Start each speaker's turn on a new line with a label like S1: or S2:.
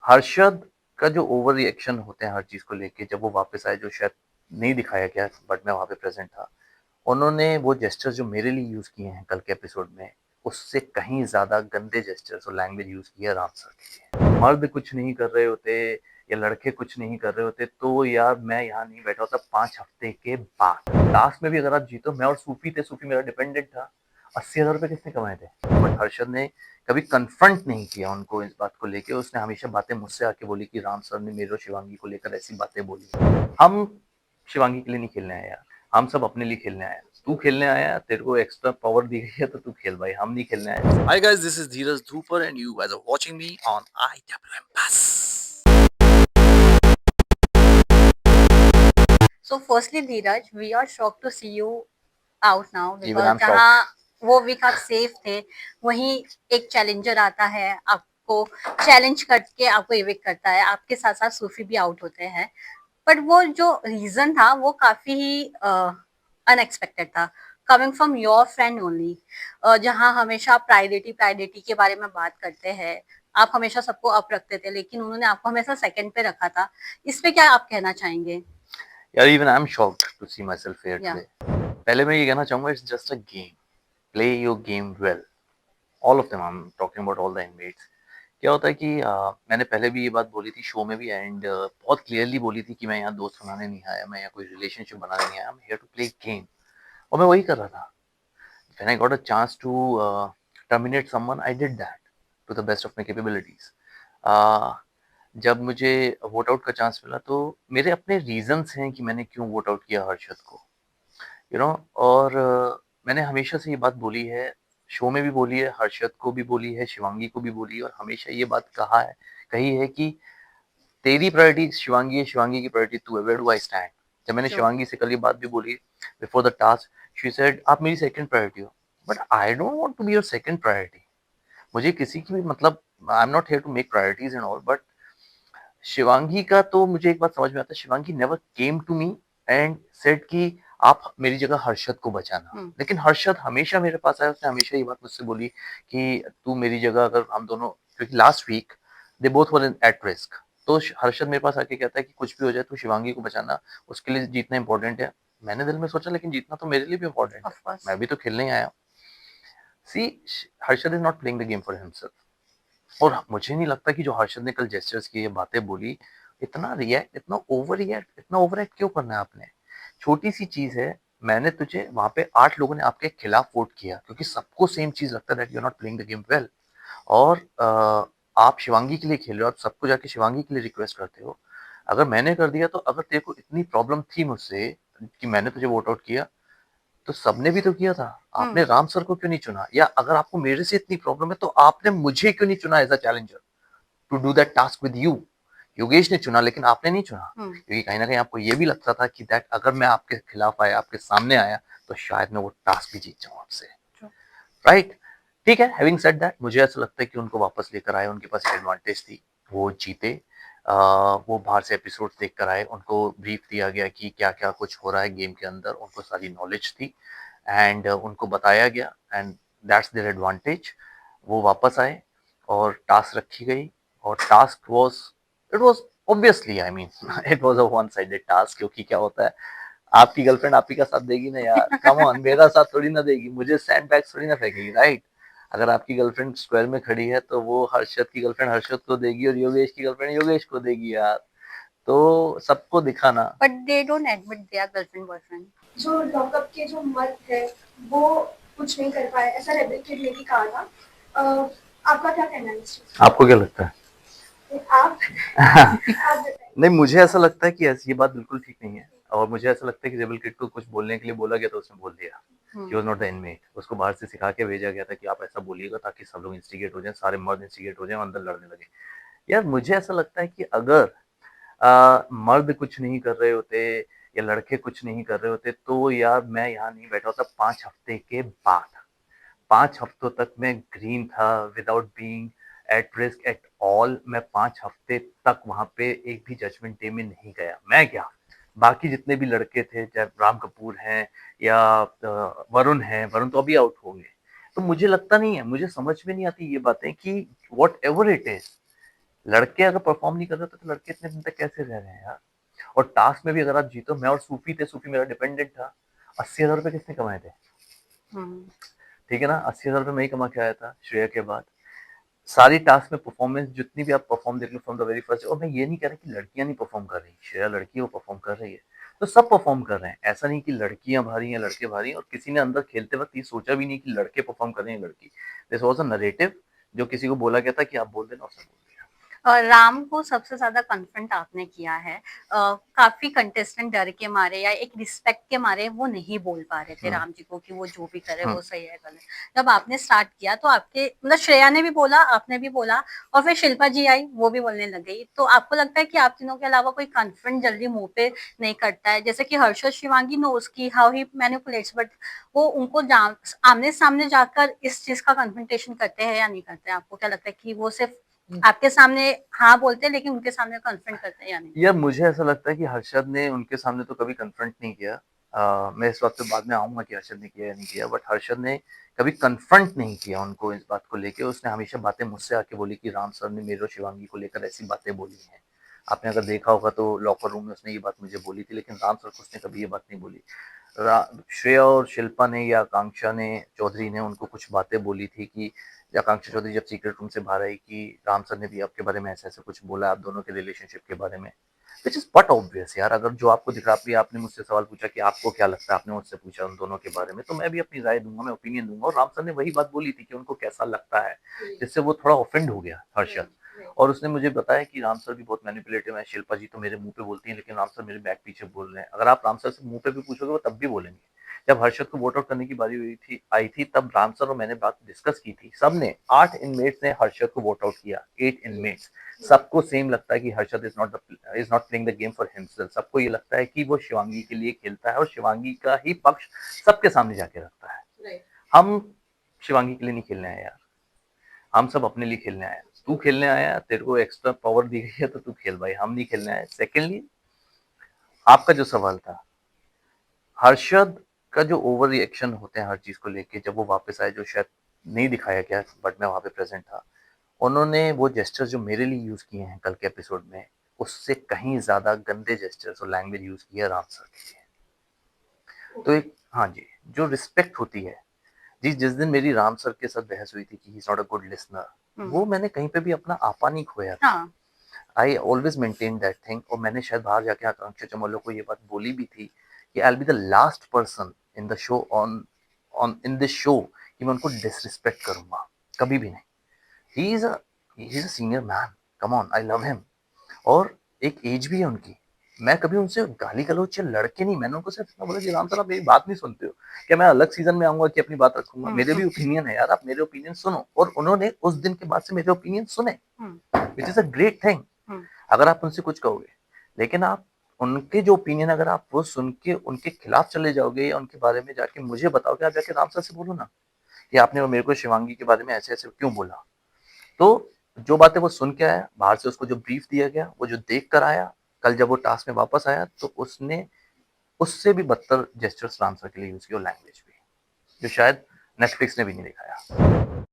S1: हर्षद का जो over reaction होते हैं हर चीज़ को लेके, जब वो वापस आए, जो शायद नहीं दिखाया गया बट मैं वहाँ पे प्रेज़ेंट था। उन्होंने वो जेस्चर्स जो मेरे लिए यूज़ किए हैं कल के एपिसोड में, उससे कहीं ज़्यादा गंदे जेस्चर्स और लैंग्वेज यूज़ की है राम सर के लिए। मर्द कुछ नहीं कर रहे होते या लड़के कुछ नहीं कर रहे होते तो यार मैं यहाँ नहीं बैठा होता 5 हफ्ते के बाद। टास्क में भी अगर आप जीतो, मैं और सूफी थे, सूफी मेरा डिपेंडेंट था। 80,000 रुपए किसने कमाए थे? बट हर्षद ने कभी कन्फ्रंट नहीं किया उनको इस बात को लेके। उसने हमेशा बातें मुझसे आके बोली कि राम सर ने मेरे और शिवांगी को लेकर ऐसी बातें बोली। हम शिवांगी के लिए नहीं खेलने आए यार, हम सब अपने लिए खेलने आए हैं। तू खेलने आया है, तेरे को एक्स्ट्रा पावर दी गई है तो तू खेल भाई, हम नहीं खेलने आए। Hi guys, this is Dheeraj Dhupar and you guys are watching me on IWM Bus.
S2: So firstly, Dheeraj, we are shocked to see you out now
S1: Even
S2: because
S1: I'm shocked.
S2: जहाँ वो वीक आप safe थे, वहीं एक challenger आता है, आपको challenge करके आपको इविक्ट करता है। आपके साथ साथ सूफी भी आउट होते हैं, बट वो जो रीजन था वो काफी ही अनएक्सपेक्टेड था, coming from your friend only. जहाँ हमेशा आप प्रायोरिटी प्रायोरिटी के बारे में बात करते हैं, आप हमेशा सबको अप रखते थे, लेकिन उन्होंने आपको हमेशा सेकंड पे रखा था। इस पे क्या आप कहना चाहेंगे?
S1: यार even I am shocked to see myself here
S2: या
S1: टुडे। पहले मैं ये कहना चाहूंगा, it's just a game, play your game well, all of them. I am talking about all the inmates. क्या होता है कि मैंने पहले भी ये बात बोली थी शो में भी, एंड बहुत क्लियरली बोली थी कि मैं यहाँ दोस्त बनाने नहीं आया, मैं यहाँ कोई रिलेशनशिप बनाने नहीं आया, I am here to play game. और मैं वही कर रहा था। When I got a chance to terminate someone, I did that to the best of my capabilities. जब मुझे वोट आउट का चांस मिला तो मेरे अपने रीजंस हैं कि मैंने क्यों वोट आउट किया हर्षद को, और मैंने हमेशा से ये बात बोली है, शो में भी बोली है, हर्षद को भी बोली है, शिवांगी को भी बोली है, और हमेशा ये बात कही है कि तेरी प्रायोरिटी शिवांगी है, शिवांगी की प्रायोरिटी तू है, वेयर डू आई स्टैंड। जब मैंने शिवांगी से कल ये बात भी बोली before the task, she said आप मेरी सेकंड प्रायोरिटी हो, but I don't want to be your second priority. मुझे किसी की भी, मतलब I am not here to make priorities and all, but Shivangi का तो मुझे एक बात समझ में आता है, Shivangi never came to me and said कि आप मेरी जगह हर्षद को बचाना। लेकिन हर्षद हमेशा मेरे पास आया, उसने हमेशा ये बात मुझसे बोली कि तू मेरी जगह, अगर हम दोनों, क्योंकि last week they both were at risk, तो हर्षद मेरे पास आके कहता है कि कुछ भी हो जाए तो शिवांगी को बचाना, उसके लिए जीतना इंपॉर्टेंट है। मैंने दिल में सोचा लेकिन जीतना तो मेरे लिए भी इंपॉर्टेंट है, मैं भी तो खेलने ही आया। See, Harshad is not playing the game for himself. और मुझे नहीं लगता कि जो हर्षद ने कल जेस्चर्स की, ये बातें बोली, इतना ओवर एक्ट क्यों करना है आपने? छोटी सी चीज है, मैंने तुझे वहां पे 8 लोगों ने आपके खिलाफ वोट किया क्योंकि सबको सेम चीज लगता है that you are not playing the game well. और आप शिवांगी के लिए खेल रहे हो, आप सबको जाके शिवांगी के लिए रिक्वेस्ट करते हो। अगर मैंने कर दिया, तो अगर तेरे को इतनी प्रॉब्लम थी मुझसे कि मैंने तुझे वोट आउट किया, तो सबने भी तो किया था। आपने राम सर को क्यों नहीं चुना? या अगर आपको मेरे से इतनी प्रॉब्लम है तो आपने मुझे क्यों नहीं चुना as a challenger to do that task with you? Yogesh ने चुना लेकिन आपने नहीं चुना, क्योंकि कहीं ना कहीं आपको ये भी लगता था कि दैट अगर मैं आपके खिलाफ आया, आपके सामने आया, तो शायद मैं वो टास्क भी जीत जाऊं आपसे, राइट? ठीक है, हैविंग सेड दैट, मुझे ऐसा लगता है कि उनको वापस लेकर आए, उनके पास एडवांटेज थी, वो जीते। वो बाहर से एपिसोड देख कर आए, उनको ब्रीफ दिया गया कि क्या क्या कुछ हो रहा है गेम के अंदर, उनको सारी नॉलेज थी, एंड उनको बताया गया, एंड दैट्स देयर एडवांटेज। वो वापस आए और टास्क रखी गई, और task was, it was obviously, I mean it was a one sided task, क्योंकि क्या होता है, आपकी गर्लफ्रेंड आप ही का साथ देगी ना यार, कम ऑन, मेरा साथ थोड़ी ना देगी, मुझे सैंडबैग थोड़ी ना फेंकेगी, राइट? अगर आपकी गर्लफ्रेंड स्क्वायर में खड़ी है तो वो हर्षद की गर्लफ्रेंड हर्षद को देगी और योगेश की गर्लफ्रेंड योगेश को देगी यार, तो सबको दिखाना। But they don't admit they are girlfriend boyfriend.
S3: जो लॉकअप के जो मर्द है वो कुछ नहीं कर पाए, ऐसा रेबेल ने भी कहा था। आपका क्या कहना है इस चीज?
S1: आपको क्या लगता है?
S3: आप आप
S1: नहीं, मुझे ऐसा लगता है कि ये बात बिल्कुल ठीक नहीं है, और मुझे ऐसा लगता है कि रेबल किड को कुछ बोलने के लिए बोला गया तो उसने बोल दिया। He was not the inmate, उसको बाहर से सिखा के भेजा गया था कि आप ऐसा बोलिएगा ताकि सब लोग इंस्टिगेट हो जाएं, सारे मर्द इंस्टिगेट हो जाएं, अंदर लड़ने लगे। यार मुझे ऐसा लगता है कि अगर मर्द कुछ नहीं कर रहे होते या लड़के कुछ नहीं कर रहे होते तो यार मैं यहाँ नहीं बैठा होता 5 हफ्ते के बाद। 5 हफ्तों तक मैं ग्रीन था, without being at risk at all. मैं 5 हफ्ते तक वहां पे एक भी जजमेंट डे में नहीं गया। मैं क्या, बाकी जितने भी लड़के थे, चाहे राम कपूर हैं या वरुण हैं, वरुण तो अभी आउट हो गए। तो मुझे लगता नहीं है, मुझे समझ में नहीं आती ये बातें कि वॉट एवर इट इज, लड़के अगर परफॉर्म नहीं कर रहे तो लड़के इतने दिन तक कैसे रह रहे हैं यार। और टास्क में भी अगर आप जीतो, मैं और सूफी थे, सूफी मेरा डिपेंडेंट था, 80,000 रुपए किसने कमाए थे?
S2: हम्म,
S1: ठीक है ना, 80,000 रुपए मैं ही कमा के आया था श्रेया के बाद। सारी टास्क में परफॉर्मेंस जितनी भी आप परफॉर्म देख लो फ्रॉम द वेरी फर्स्ट, और मैं ये नहीं कह रहा कि लड़कियां नहीं परफॉर्म कर रही, श्रेया लड़की है वो परफॉर्म कर रही है, तो सब परफॉर्म कर रहे हैं। ऐसा नहीं कि लड़कियां भारी हैं लड़के भारी हैं, और किसी ने अंदर खेलते वक्त ये सोचा भी नहीं कि लड़के परफॉर्म कर रहे हैं लड़की। दिस वाज अ नरेटिव जो किसी को बोला गया था कि आप बोल देना, उसने बोल दिया।
S2: और राम को सबसे ज्यादा कन्फ्रंट आपने किया है। काफी कंटेस्टेंट डर के मारे या एक रिस्पेक्ट के मारे वो नहीं बोल पा रहे थे राम जी को कि वो जो भी करे वो सही है गलत। जब आपने स्टार्ट किया तो आपके मतलब श्रेया ने भी बोला, आपने भी बोला, और फिर शिल्पा जी आई वो भी बोलने लग गई। तो आपको लगता है कि आप तीनों के अलावा कोई कन्फ्रंट जल्दी मुंह पे नहीं करता है? जैसे कि हर्षद शिवांगी नोस की हाउ ही मैनिपुलेट्स, बट वो उनको आमने सामने जाकर इस चीज का कन्फ्रंटेशन करते हैं या नहीं करते हैं? आपको क्या लगता है कि वो सिर्फ आपके सामने हाँ बोलते हैं लेकिन उनके सामने कन्फ्रंट करते हैं या नहीं?
S1: यार मुझे ऐसा लगता है कि हर्षद ने उनके सामने तो कभी कन्फ्रंट नहीं किया। मैं इस बात पे बाद में आऊंगा कि हर्षद ने किया या नहीं किया, बट हर्षद ने कभी कन्फ्रंट नहीं किया उनको इस बात को लेके। उसने हमेशा बातें मुझसे आके बोली कि राम सर ने मेरे और शिवांगी को लेकर ऐसी बातें बोली हैं। आपने अगर देखा होगा तो लॉकर रूम में उसने ये बात मुझे बोली थी, लेकिन राम सर को उसने कभी ये बात नहीं बोली। श्रेया और शिल्पा ने या आकांक्षा ने चौधरी ने उनको कुछ बातें बोली थी कि आकांक्षा चौधरी जब सीक्रेट रूम से बाहर आई कि राम सर ने भी आपके बारे में ऐसा ऐसा कुछ बोला, आप दोनों के रिलेशनशिप के बारे में। विच इज बट ऑब्वियस यार, अगर जो आपको दिख रहा है, आपने मुझसे सवाल पूछा कि आपको क्या लगता है, आपने मुझसे पूछा उन दोनों के बारे में, तो मैं भी अपनी राय दूंगा, मैं ओपिनियन दूंगा। और राम सर ने वही बात बोली थी कि उनको कैसा लगता है, जिससे वो थोड़ा ऑफेंड हो गया हर्षद। और उसने मुझे बताया कि राम सर भी बहुत मैनिपुलेटिव है, शिल्पा जी तो मेरे मुंह पे बोलती हैं लेकिन राम सर मेरे बैक पीछे बोल रहे हैं। अगर आप राम सर से मुंह पे भी पूछोगे वो तब भी बोलेंगे। जब हर्षद को वोट आउट करने की बारी आई थी, तब राम सर और मैंने बात डिस्कस की थी। सबने 8 इनमेट्स ने हर्षद को वोट आउट किया, 8 इनमेट्स। सबको सेम लगता है कि Harshad is not playing the game for himself. सबको ये लगता है कि वो शिवांगी के लिए खेलता है और शिवांगी का ही पक्ष सबके सामने जाके रखता है। हम शिवांगी के लिए नहीं खेलने आए यार, हम सब अपने लिए खेलने आए। तू खेलने आया, तेरे को एक्स्ट्रा पावर दी गई है तो तू खेल भाई, हम नहीं खेलने आए। सेकेंडली, आपका जो सवाल था, हर्षद का जो ओवर रिएक्शन होते हैं हर चीज को लेके, जब वो वापस आए, जो शायद नहीं दिखाया गया बट मैं वहां पे प्रेजेंट था, उन्होंने वो जेस्चर्स जो मेरे लिए यूज किए हैं कल के एपिसोड में, उससे कहीं ज्यादा गंदे जेस्चर्स और लैंग्वेज यूज की है राम सर के लिए। तो एक, हाँ जी, जो रिस्पेक्ट होती है, जिस दिन मेरी राम सर के साथ बहस हुई थी कि he is not a good listener, वो मैंने कहीं पे भी अपना आपा नहीं खोया था।
S2: हाँ,
S1: I always maintain that thing. और मैंने शायद बाहर जाके आकांक्षा चमोलो को ये बात बोली भी थी कि I will be the last person in the show on on in this show कि मैं उनको डिसरिस्पेक्ट करूंगा, कभी भी नहीं। He is a senior man, come on, I love him. और एक एज भी है उनकी। मैं कभी उनसे गाली गलौज या लड़के नहीं, मैंने उनको सिर्फ इतना बोला कि राम सर आप मेरी बात नहीं सुनते हो क्या? मैं अलग सीजन में आऊंगा कि अपनी बात रखूंगा? मेरे भी ओपिनियन है यार, आप मेरे ओपिनियन सुनो। और उन्होंने उस दिन के बाद से मेरे ओपिनियन सुने, which is a great thing. अगर आप उनसे कुछ कहोगे, लेकिन आप उनके जो ओपिनियन, अगर आप वो सुन के उनके खिलाफ चले जाओगे या उनके बारे में जाके मुझे बताओगे, आप जाके राम सर से बोलो ना कि आपने मेरे को शिवांगी के बारे में ऐसे ऐसे क्यों बोला। तो जो बातें वो सुन के आया बाहर से, उसको जो ब्रीफ दिया गया, वो जो देख कर आया, कल जब वो टास्क में वापस आया तो उसने उससे भी बदतर जेस्चर्स राम सर के लिए यूज किया, लैंग्वेज भी, जो शायद नेटफ्लिक्स ने भी नहीं दिखाया।